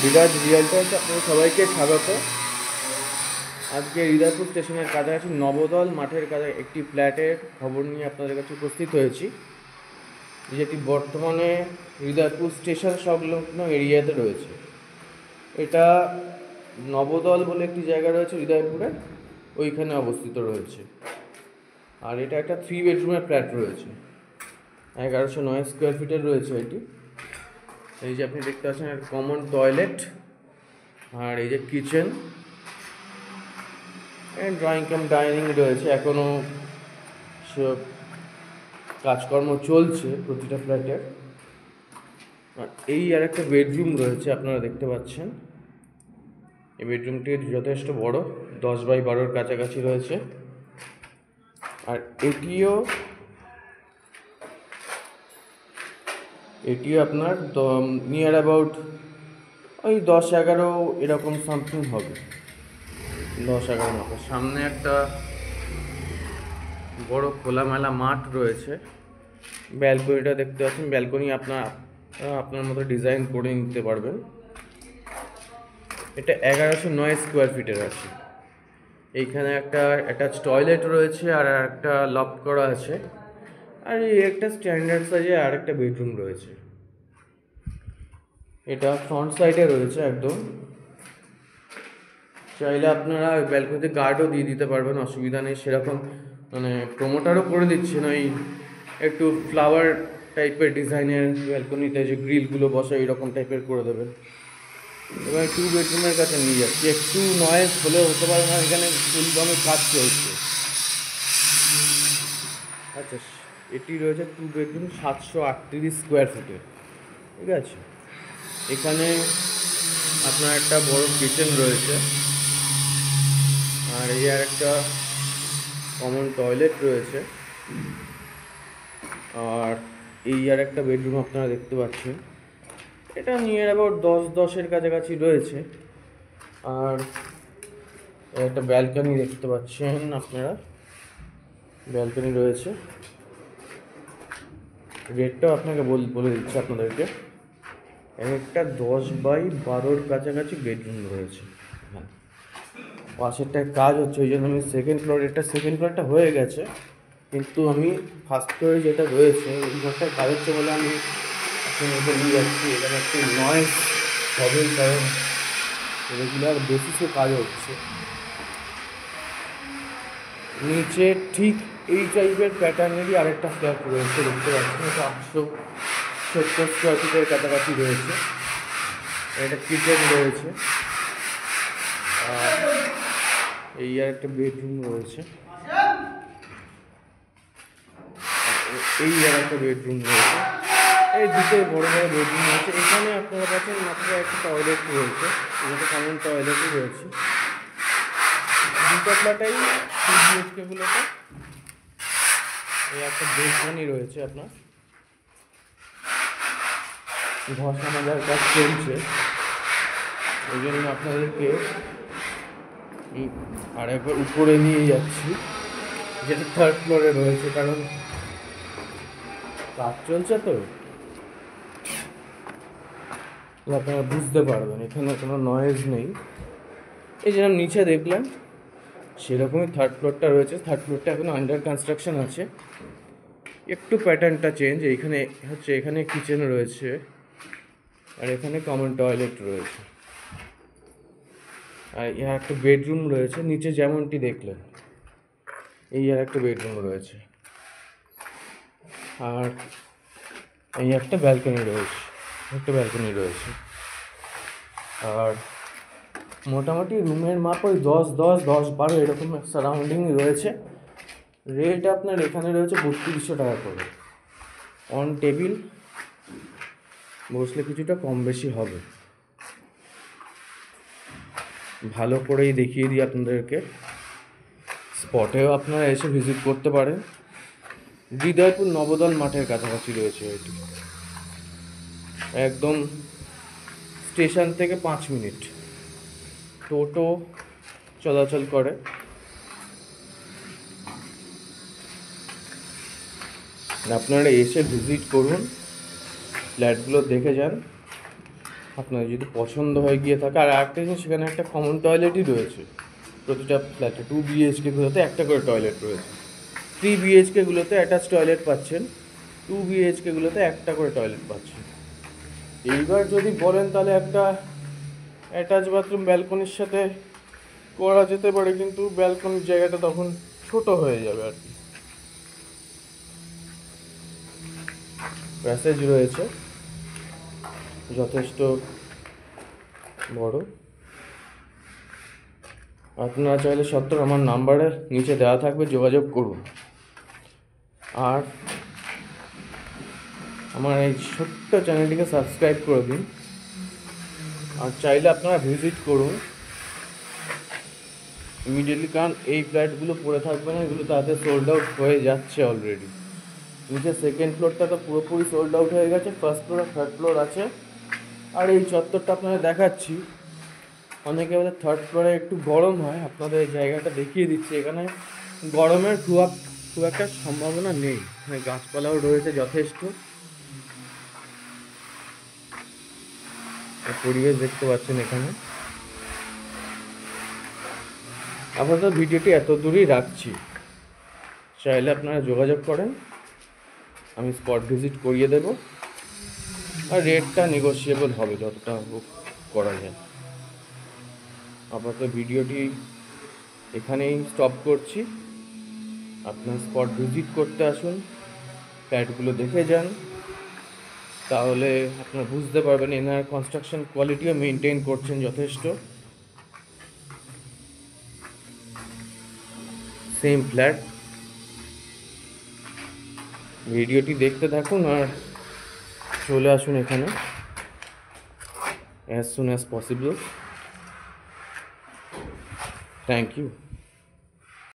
বিরাজ real Times আপনাদের সবাইকে স্বাগত। আজকে হৃদয়পুর স্টেশনের কাছাকাছি নবদল মাঠের কাছে একটি ফ্ল্যাটের খবর নিয়ে আপনাদের কাছে উপস্থিত হয়েছি, যেটি বর্তমানে হৃদয়পুর স্টেশন সংলগ্ন এরিয়াতে রয়েছে। এটা নবদল বলে একটি জায়গা রয়েছে হৃদয়পুরে, ওইখানে অবস্থিত রয়েছে। আর এটা একটা 3 বেডরুমের ফ্ল্যাট রয়েছে, 1109 স্কোয়ার ফিটের রয়েছে এটি। এই যে আপনি দেখতে পাচ্ছেন একটা কমন টয়লেট, আর এই যে কিচেন, ড্রয়িং কাম ডাইনিং রয়েছে। এখনও সব কাজকর্ম চলছে প্রতিটা ফ্ল্যাটের। আর এই আর একটা বেডরুম রয়েছে, আপনারা দেখতে পাচ্ছেন। এই বেডরুমটি যথেষ্ট বড়, 10x12 কাছাকাছি রয়েছে। আর এটিও আপনার নিয়ার অ্যাবাউট ওই 10-11 এরকম সামথিং হবে, 10-11 মতো। সামনে একটা বড় খোলামেলা মাঠ রয়েছে। ব্যালকনিটা দেখতে পাচ্ছেন, ব্যালকনি আপনার মতো ডিজাইন করে নিতে পারবেন। এটা 1109 স্কোয়ার ফিটের আছে। এইখানে একটা অ্যাটাচ টয়লেট রয়েছে, আর একটা লক করা আছে। আর এই একটা স্ট্যান্ডার্ড সাইজে আর একটা বেডরুম রয়েছে। এটা ফ্রন্ট সাইডে রয়েছে একদম। চাইলে আপনারা ব্যালকনিতে গার্ডও দিয়ে দিতে পারবেন, অসুবিধা নেই। সেরকম মানে প্রমোটারও করে দিচ্ছেন, ওই একটু ফ্লাওয়ার টাইপের ডিজাইনের ব্যালকনিতে যে গ্রিলগুলো বসে এইরকম টাইপের করে দেবেন। এবার 2 বেডরুমের কাছে নিয়ে যাচ্ছি। একটু নয়েজ হলেও হতে পারে না, এখানে ফুলবামের কাজ চলছে। আচ্ছা, এটি রয়েছে 2 বেডরুম, 738 স্কোয়ার ফিটের, ঠিক আছে। এখানে আপনার একটা বড় কিচেন রয়েছে, আর এই আর একটা কমন টয়লেট রয়েছে। আর এই আর একটা বেডরুম আপনারা দেখতে পাচ্ছেন। এটা নিয়ার অ্যাবাউট 10-10 কাছাকাছি রয়েছে। আর একটা ব্যালকনি দেখতে পাচ্ছেন আপনারা, ব্যালকনি রয়েছে। রেটটাও আপনাকে বলে দিচ্ছি আপনাদেরকে। একটা 10x12 কাছাকাছি বেডরুম রয়েছে। হ্যাঁ, পাশেরটায় কাজ হচ্ছে, ওই জন্য আমি সেকেন্ড ফ্লোরটা হয়ে গেছে, কিন্তু আমি ফার্স্ট ফ্লোরে যেটা রয়েছে ওই ঘরটায় কাজ হচ্ছে বলে আমি এখন নিয়ে যাচ্ছি। এখানে একটু নয়েজ হবে, কারণ রেগুলার বেসিসে কাজ হচ্ছে। নিচে ঠিক এই টাইপের প্যাটার্নেরই আরেকটা ফ্ল্যাট রয়েছে, দেখতে পাচ্ছেন। এটা 870 স্কোয়ার ফিটের কাছাকাছি রয়েছে। একটা কিচেন রয়েছে, আর এই আর একটা বেডরুম রয়েছে। এই আর একটা বেডরুম রয়েছে। এই দুটোই বড় বড় বেডরুম রয়েছে। এখানে আপনারা পাচ্ছেন মাত্র একটা টয়লেট রয়েছে, এখানে কমন টয়লেটও রয়েছে। দুটো ফ্ল্যাটেই 3 BHK-গুলোতে এই একটা বেডরুমই রয়েছে। আপনার ঘষা মাজার কাজ চলছে, ওই জন্য আপনাদেরকে আর একবার উপরে নিয়ে যাচ্ছি, যেটা 3rd ফ্লোরে রয়েছে, কারণ কাজ চলছে তো আপনারা বুঝতে পারবেন। এখানে কোনো নয়েজ নেই। এই যেরকম নিচে দেখলেন সেরকমই 3rd ফ্লোরটা রয়েছে। 3rd ফ্লোরটা এখন আন্ডার কনস্ট্রাকশন আছে। একটু প্যাটার্নটা চেঞ্জ। এইখানে হচ্ছে, এখানে কিচেন রয়েছে, আর এখানে কমন টয়লেট রয়েছে। আর আর একটা বেডরুম রয়েছে নিচে, যেমনটি দেখলেন। এই আর একটা বেডরুম রয়েছে, আর এই একটা ব্যালকনি রয়েছে। আর মোটামুটি রুমের মাপ ওই 10-10-10-12 এরকম সারাউন্ডিং রয়েছে। রেট আপনার এখানে রয়েছে 3200 টাকা করে। অন টেবিল বসলে কিছুটা কম বেশি হবে। ভালো করেই দেখিয়ে দিই আপনাদেরকে। স্পটেও আপনারা এসে ভিজিট করতে পারেন। হৃদয়পুর নবদল মাঠের কাছাকাছি রয়েছে এটি, একদম স্টেশন থেকে 5 মিনিট টোটো চলাচল করে। আপনারা এসে ভিজিট করুন, ফ্ল্যাটগুলো দেখে যান। আপনার যদি পছন্দ হয়ে গিয়ে থাকে। আর আরেকটা জিনিস, সেখানে একটা কমন টয়লেটই রয়েছে প্রতিটা ফ্ল্যাটে। 2 BHK-গুলোতে একটা করে টয়লেট রয়েছে। 3 BHK-গুলোতে অ্যাটাচ টয়লেট পাচ্ছেন, 2 BHK-গুলোতে একটা করে টয়লেট পাচ্ছেন। এইবার যদি বলেন তাহলে একটা অ্যাটাচ বাথরুম ব্যালকনির সাথে করা যেতে পারে, কিন্তু ব্যালকনির জায়গাটা তখন ছোট হয়ে যাবে আর কি। প্যাসেজ রয়েছে যথেষ্ট বড়। আপনারা চাইলে সত্তর আমার নাম্বারে নিচে দেওয়া থাকবে, যোগাযোগ করুন। আর আমার এই ছোট্ট চ্যানেলটিকে সাবস্ক্রাইব করে দিন। আর চাইলে আপনারা ভিজিট করুন ইমিডিয়েটলি, কারণ এই ফ্ল্যাটগুলো পড়ে থাকবে না, এগুলো তাতে সোল্ড আউট হয়ে যাচ্ছে অলরেডি। নিচে সেকেন্ড ফ্লোরটা তো পুরোপুরি সোল্ড আউট হয়ে গেছে, ফার্স্ট ফ্লোর আর থার্ড ফ্লোর আছে। আর এই চত্বরটা আপনাদের দেখাচ্ছি। অনেকে বলে থার্ড ফ্লোরে একটু গরম হয়, আপনাদের এই জায়গাটা দেখিয়ে দিচ্ছি। এখানে গরমের খুব একটা সম্ভাবনা নেই, এখানে গাছপালাও রয়েছে যথেষ্ট। পরিবেশ দেখতে পাচ্ছেন এখানে। আপাতত ভিডিওটি এত দূরেই রাখছি, চাইলে আপনারা যোগাযোগ করেন, আমি স্পট ভিজিট করিয়ে দেব। আর রেটটা নেগোশিয়েবল হবে যতটা হোক করা যায়। আপাতত ভিডিওটি এখানেই স্টপ করছি। আপনার স্পট ভিজিট করতে আসুন, ফ্ল্যাটগুলো দেখে যান, তাহলে আপনারা বুঝতে পারবেন এনার কনস্ট্রাকশন কোয়ালিটিও মেনটেন করছেন যথেষ্ট। Same flat. ভিডিওটি দেখতে থাকুন আর চলে আসুন এখানে as soon as possible. Thank you.